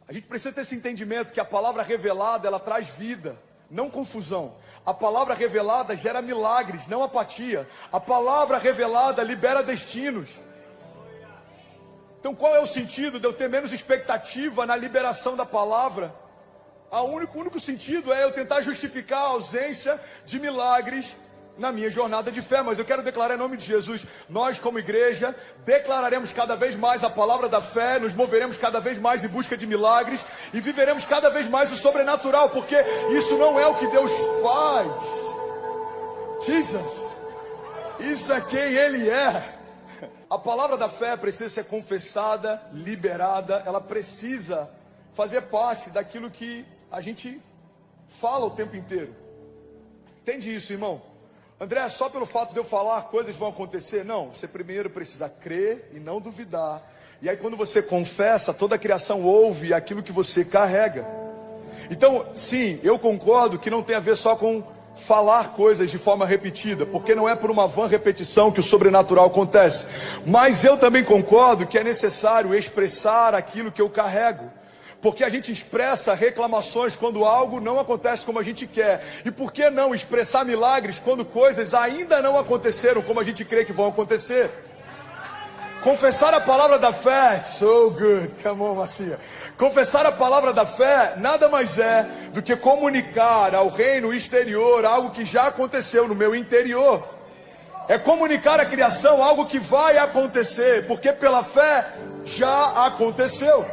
A gente precisa ter esse entendimento que a palavra revelada, ela traz vida, não confusão. A palavra revelada gera milagres, não apatia. A palavra revelada libera destinos. Então qual é o sentido de eu ter menos expectativa na liberação da palavra? O único sentido é eu tentar justificar a ausência de milagres na minha jornada de fé. Mas eu quero declarar em nome de Jesus, nós como igreja declararemos cada vez mais a palavra da fé, nos moveremos cada vez mais em busca de milagres e viveremos cada vez mais o sobrenatural, porque isso não é o que Deus faz. Jesus, isso é quem Ele é. A palavra da fé precisa ser confessada, liberada, ela precisa fazer parte daquilo que a gente fala o tempo inteiro. Entende isso, irmão? André, só pelo fato de eu falar, coisas vão acontecer? Não, você primeiro precisa crer e não duvidar. E aí quando você confessa, toda a criação ouve aquilo que você carrega. Então, sim, eu concordo que não tem a ver só com falar coisas de forma repetida, porque não é por uma vã repetição que o sobrenatural acontece. Mas eu também concordo que é necessário expressar aquilo que eu carrego. Porque a gente expressa reclamações quando algo não acontece como a gente quer. E por que não expressar milagres quando coisas ainda não aconteceram como a gente crê que vão acontecer? Confessar a palavra da fé, so good, come on, Macia. Confessar a palavra da fé nada mais é do que comunicar ao reino exterior algo que já aconteceu no meu interior. É comunicar à criação algo que vai acontecer, porque pela fé já aconteceu.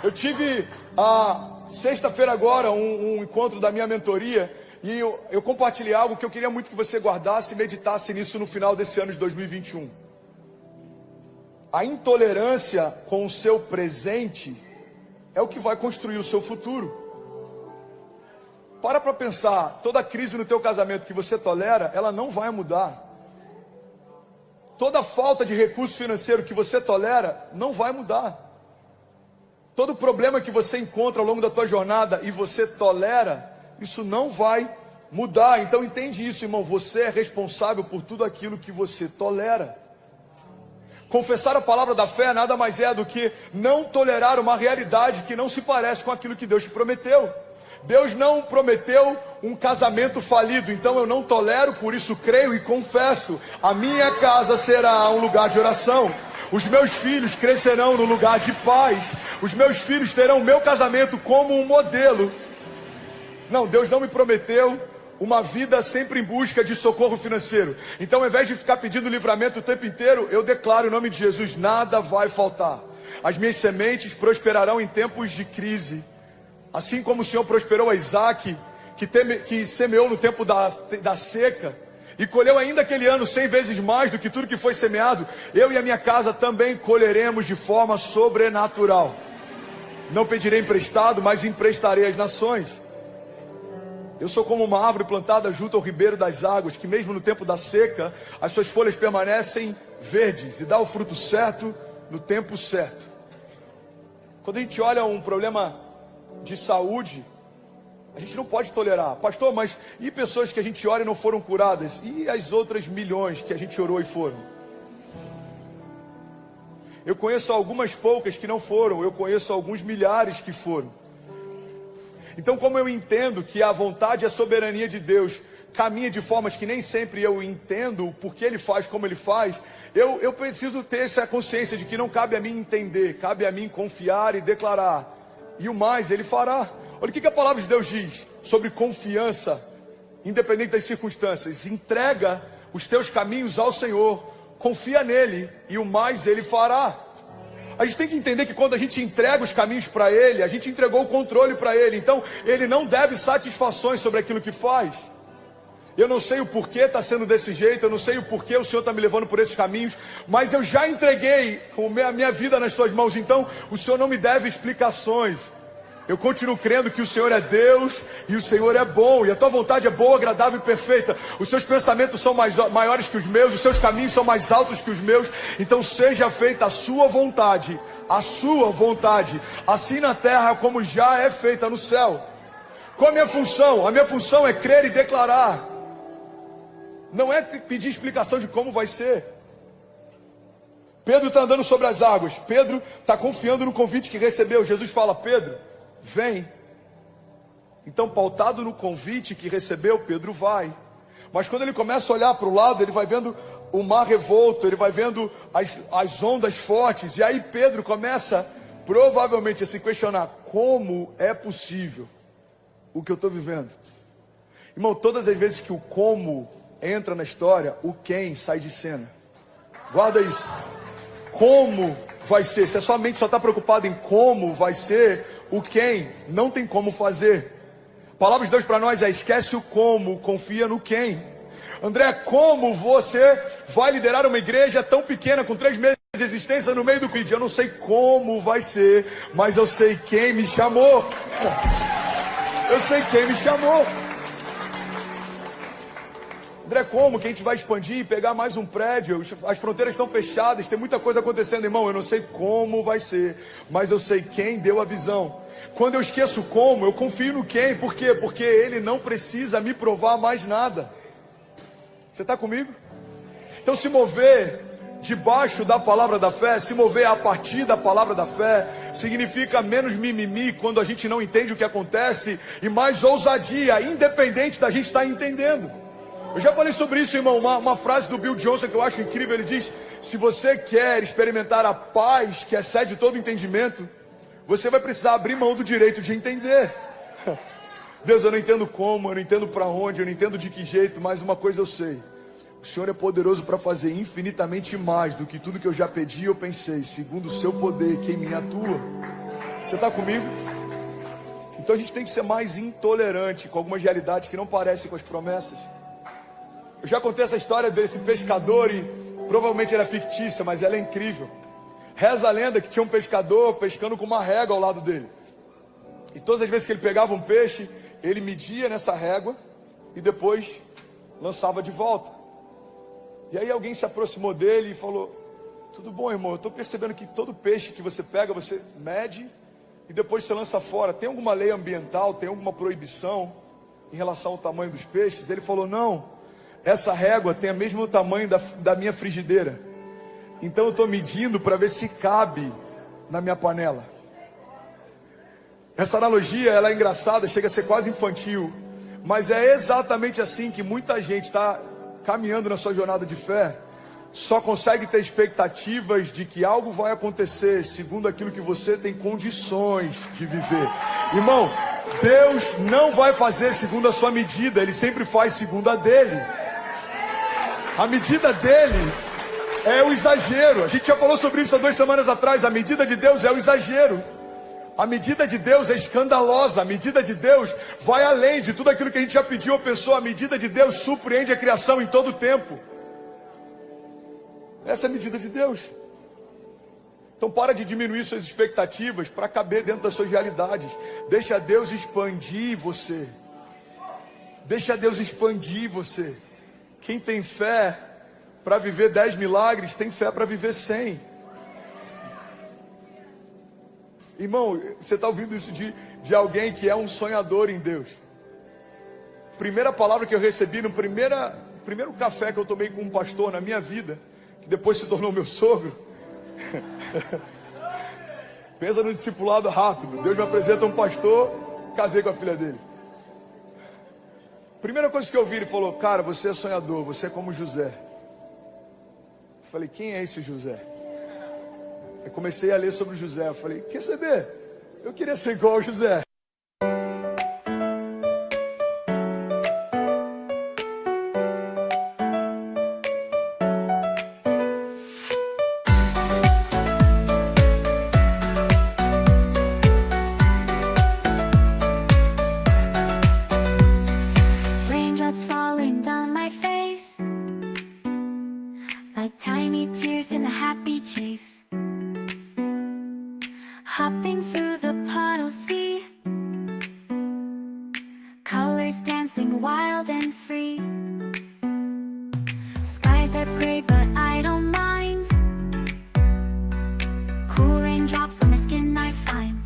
Eu tive sexta-feira agora um encontro da minha mentoria e eu compartilhei algo que eu queria muito que você guardasse e meditasse nisso no final desse ano de 2021. A intolerância com o seu presente é o que vai construir o seu futuro. Para pensar, toda crise no teu casamento que você tolera, ela não vai mudar. Toda falta de recurso financeiro que você tolera, não vai mudar. Todo problema que você encontra ao longo da tua jornada e você tolera, isso não vai mudar. Então entende isso, irmão, você é responsável por tudo aquilo que você tolera. Confessar a palavra da fé nada mais é do que não tolerar uma realidade que não se parece com aquilo que Deus te prometeu. Deus não prometeu um casamento falido, então eu não tolero, por isso creio e confesso. A minha casa será um lugar de oração. Os meus filhos crescerão no lugar de paz. Os meus filhos terão o meu casamento como um modelo. Não, Deus não me prometeu uma vida sempre em busca de socorro financeiro. Então, ao invés de ficar pedindo livramento o tempo inteiro, eu declaro em nome de Jesus, nada vai faltar. As minhas sementes prosperarão em tempos de crise. Assim como o Senhor prosperou a Isaac, que semeou no tempo da seca, e colheu ainda aquele ano 100 vezes mais do que tudo que foi semeado, eu e a minha casa também colheremos de forma sobrenatural. Não pedirei emprestado, mas emprestarei às nações. Eu sou como uma árvore plantada junto ao ribeiro das águas, que mesmo no tempo da seca, as suas folhas permanecem verdes e dá o fruto certo no tempo certo. Quando a gente olha um problema de saúde, a gente não pode tolerar. Pastor, mas e pessoas que a gente ora e não foram curadas? E as outras milhões que a gente orou e foram? Eu conheço algumas poucas que não foram. Eu conheço alguns milhares que foram. Então, como eu entendo que a vontade e a soberania de Deus caminha de formas que nem sempre eu entendo o porquê Ele faz como Ele faz, eu preciso ter essa consciência de que não cabe a mim entender, cabe a mim confiar e declarar. E o mais Ele fará. Olha o que a palavra de Deus diz sobre confiança, independente das circunstâncias. Entrega os teus caminhos ao Senhor, confia nele e o mais Ele fará. A gente tem que entender que quando a gente entrega os caminhos para Ele, a gente entregou o controle para Ele. Então Ele não deve satisfações sobre aquilo que faz. Eu não sei o porquê está sendo desse jeito, eu não sei o porquê o Senhor está me levando por esses caminhos, mas eu já entreguei a minha vida nas tuas mãos, então o Senhor não me deve explicações. Eu continuo crendo que o Senhor é Deus e o Senhor é bom, e a tua vontade é boa, agradável e perfeita. Os seus pensamentos são maiores que os meus, os seus caminhos são mais altos que os meus. Então seja feita a sua vontade, assim na terra como já é feita no céu. Qual a minha função? A minha função é crer e declarar. Não é pedir explicação de como vai ser. Pedro está andando sobre as águas. Pedro está confiando no convite que recebeu. Jesus fala: Pedro, vem. Então, pautado no convite que recebeu, Pedro vai. Mas quando ele começa a olhar para o lado, ele vai vendo o mar revolto, ele vai vendo as ondas fortes. E aí Pedro começa provavelmente a se questionar: como é possível o que eu estou vivendo? Irmão, todas as vezes que o como entra na história, o quem sai de cena. Guarda isso. Como vai ser? Se a sua mente só está preocupada em como vai ser, o quem não tem como fazer. A palavra de Deus para nós é: esquece o como, confia no quem. André, como você vai liderar uma igreja tão pequena, com 3 meses de existência no meio do Covid? Eu não sei como vai ser, mas eu sei quem me chamou. Eu sei quem me chamou. André, como que a gente vai expandir e pegar mais um prédio? As fronteiras estão fechadas, tem muita coisa acontecendo, irmão. Eu não sei como vai ser, mas eu sei quem deu a visão. Quando eu esqueço como, eu confio no quem. Por quê? Porque ele não precisa me provar mais nada. Você está comigo? Então, se mover debaixo da palavra da fé, se mover a partir da palavra da fé, significa menos mimimi quando a gente não entende o que acontece e mais ousadia, independente da gente estar entendendo. Eu já falei sobre isso, irmão. Uma frase do Bill Johnson que eu acho incrível. Ele diz: se você quer experimentar a paz que excede todo entendimento, você vai precisar abrir mão do direito de entender. Deus, eu não entendo como, eu não entendo para onde, eu não entendo de que jeito, mas uma coisa eu sei: o Senhor é poderoso para fazer infinitamente mais do que tudo que eu já pedi ou pensei, segundo o seu poder que em mim atua. Você está comigo? Então a gente tem que ser mais intolerante com algumas realidades que não parecem com as promessas. Eu já contei essa história desse pescador e provavelmente ela é fictícia, mas ela é incrível. Reza a lenda que tinha um pescador pescando com uma régua ao lado dele. E todas as vezes que ele pegava um peixe, ele media nessa régua e depois lançava de volta. E aí alguém se aproximou dele e falou: tudo bom, irmão, eu estou percebendo que todo peixe que você pega, você mede e depois você lança fora. Tem alguma lei ambiental, tem alguma proibição em relação ao tamanho dos peixes? Ele falou: não, essa régua tem o mesmo tamanho da minha frigideira. Então eu estou medindo para ver se cabe na minha panela. Essa analogia, ela é engraçada, chega a ser quase infantil, mas é exatamente assim que muita gente está caminhando na sua jornada de fé. Só consegue ter expectativas de que algo vai acontecer segundo aquilo que você tem condições de viver. Irmão, Deus não vai fazer segundo a sua medida, Ele sempre faz segundo a dele. A medida dele é o exagero. A gente já falou sobre isso há 2 semanas atrás. A medida de Deus é o exagero. A medida de Deus é escandalosa. A medida de Deus vai além de tudo aquilo que a gente já pediu ou pensou. A medida de Deus surpreende a criação em todo o tempo. Essa é a medida de Deus. Então para de diminuir suas expectativas para caber dentro das suas realidades. Deixa Deus expandir você. Deixa Deus expandir você. Quem tem fé para viver 10 milagres, tem fé para viver 100. Irmão, você está ouvindo isso de alguém que é um sonhador em Deus. Primeira palavra que eu recebi no primeiro café que eu tomei com um pastor na minha vida, que depois se tornou meu sogro. Pensa no discipulado rápido. Deus me apresenta um pastor, casei com a filha dele. Primeira coisa que eu ouvi, ele falou: cara, você é sonhador, você é como José. Eu falei: quem é esse José? Eu comecei a ler sobre José. Eu falei: quer saber? Eu queria ser igual ao José. Raindrops falling down my face, like tiny tears in a happy chase. Hopping through the puddle sea, colors dancing wild and free. Skies are gray but I don't mind. Cool raindrops on my skin I find.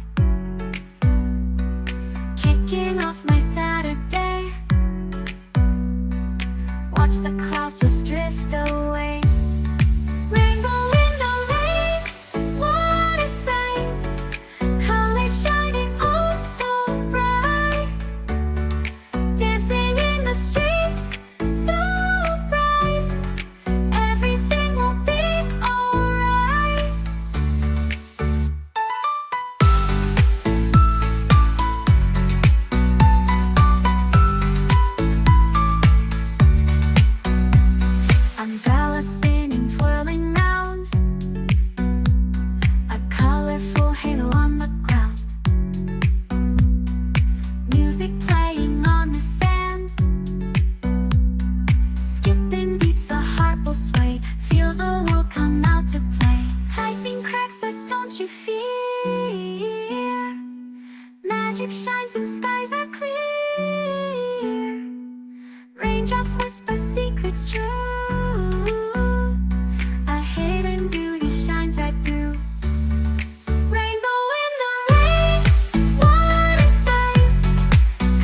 Kicking off my Saturday, watch the clouds just drift away. Rainbow in the rain. magic shines when skies are clear. Raindrops whisper secrets true. A hidden beauty shines right through. Rainbow in the rain, what a sight.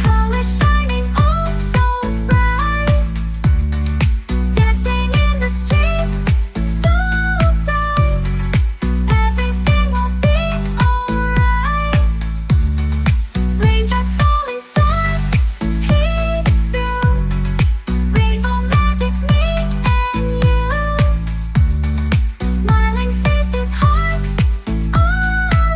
Colors shining oh so bright. Dancing in the streets, so bright. Everything will be alright. Raindrops falling soft, peeks through. Rainbow magic, me and you. Smiling faces, hearts, alright. Everything will be alright.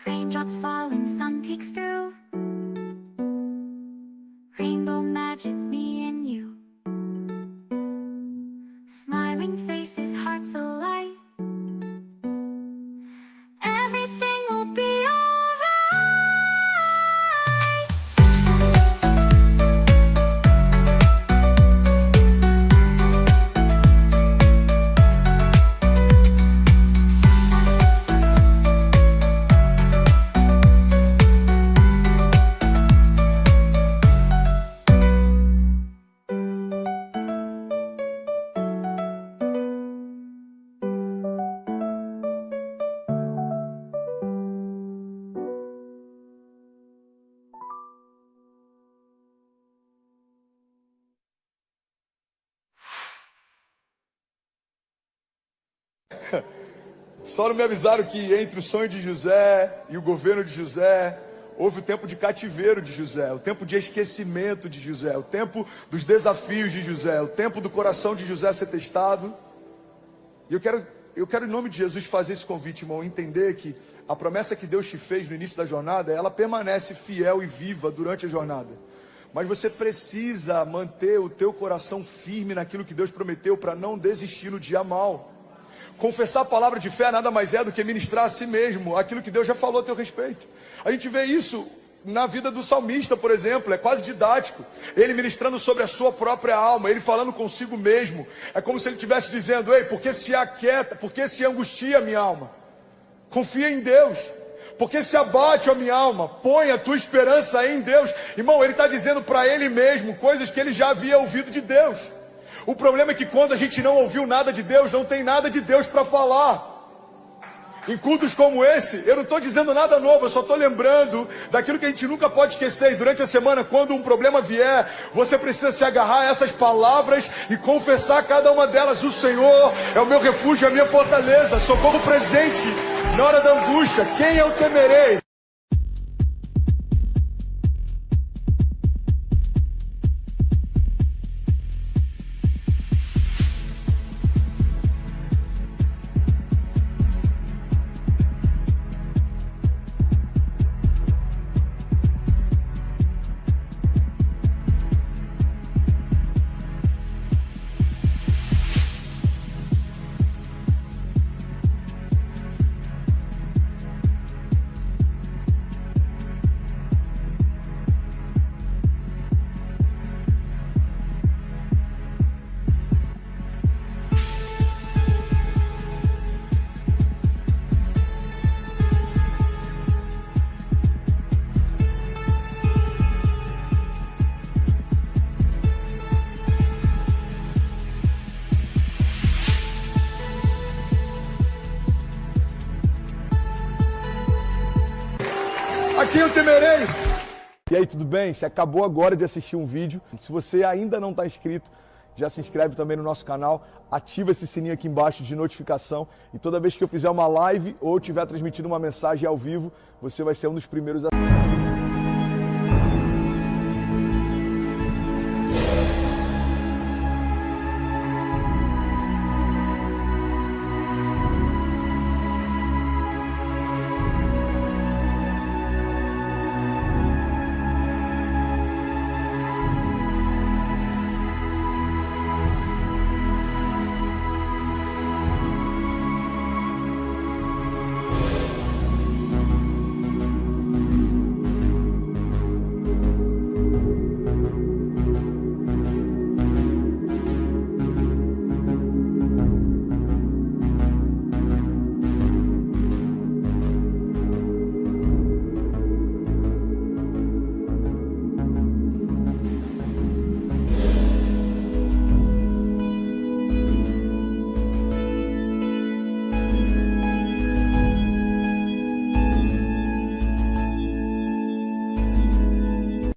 Raindrops falling, sun peeks through. Rainbow magic, me and you. Smiling faces, hearts alight. Everything will be alright. Só não me avisaram que entre o sonho de José e o governo de José, houve o tempo de cativeiro de José, o tempo de esquecimento de José, o tempo dos desafios de José, o tempo do coração de José ser testado. E eu quero em nome de Jesus fazer esse convite, irmão, entender que a promessa que Deus te fez no início da jornada, ela permanece fiel e viva durante a jornada. Mas você precisa manter o teu coração firme naquilo que Deus prometeu para não desistir no dia mal. Confessar a palavra de fé nada mais é do que ministrar a si mesmo aquilo que Deus já falou a teu respeito. A gente vê isso na vida do salmista, por exemplo, é quase didático. Ele ministrando sobre a sua própria alma, ele falando consigo mesmo. É como se ele estivesse dizendo: ei, por que se aquieta, por que se angustia a minha alma? Confia em Deus. Porque se abate a minha alma, põe a tua esperança em Deus. Irmão, ele está dizendo para ele mesmo coisas que ele já havia ouvido de Deus. O problema é que quando a gente não ouviu nada de Deus, não tem nada de Deus para falar. Em cultos como esse, eu não estou dizendo nada novo, eu só estou lembrando daquilo que a gente nunca pode esquecer. E durante a semana, quando um problema vier, você precisa se agarrar a essas palavras e confessar cada uma delas. O Senhor é o meu refúgio, a minha fortaleza, socorro presente na hora da angústia. Quem eu temerei? A quem eu temerei? E aí, tudo bem? Você acabou agora de assistir um vídeo. Se você ainda não está inscrito, já se inscreve também no nosso canal, ativa esse sininho aqui embaixo de notificação e toda vez que eu fizer uma live ou estiver transmitindo uma mensagem ao vivo, você vai ser um dos primeiros a...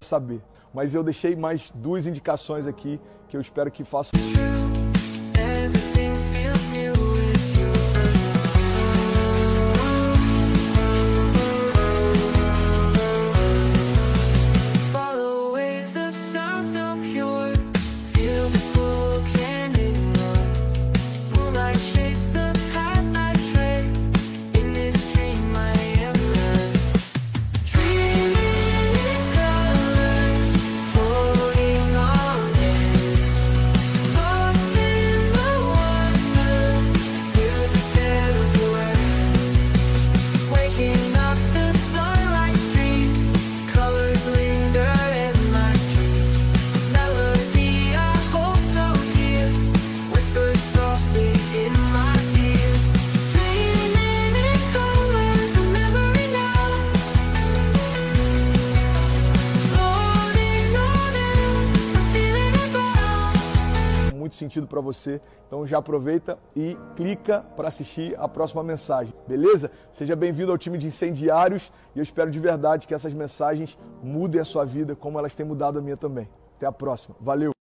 saber. Mas eu deixei mais 2 indicações aqui que eu espero que façam. Everything feels new with you. Follow waves of sound so pure. Feel the full can't ignore. Moonlight shapes the path I tread. In this dream I am led. Dreaming in colors, floating on air. Lost in the wonder, music everywhere. Waking up, the sunlight streams, colors linger in my dreams. Melody I hold so dear, whispered softly in my ear. Dreaming in colors, a memory now. Floating on air, I'm feeling it now. Muito sentido para você, então já aproveita e clica para assistir a próxima mensagem, beleza? Seja bem-vindo ao time de incendiários e eu espero de verdade que essas mensagens mudem a sua vida como elas têm mudado a minha também. Até a próxima, valeu!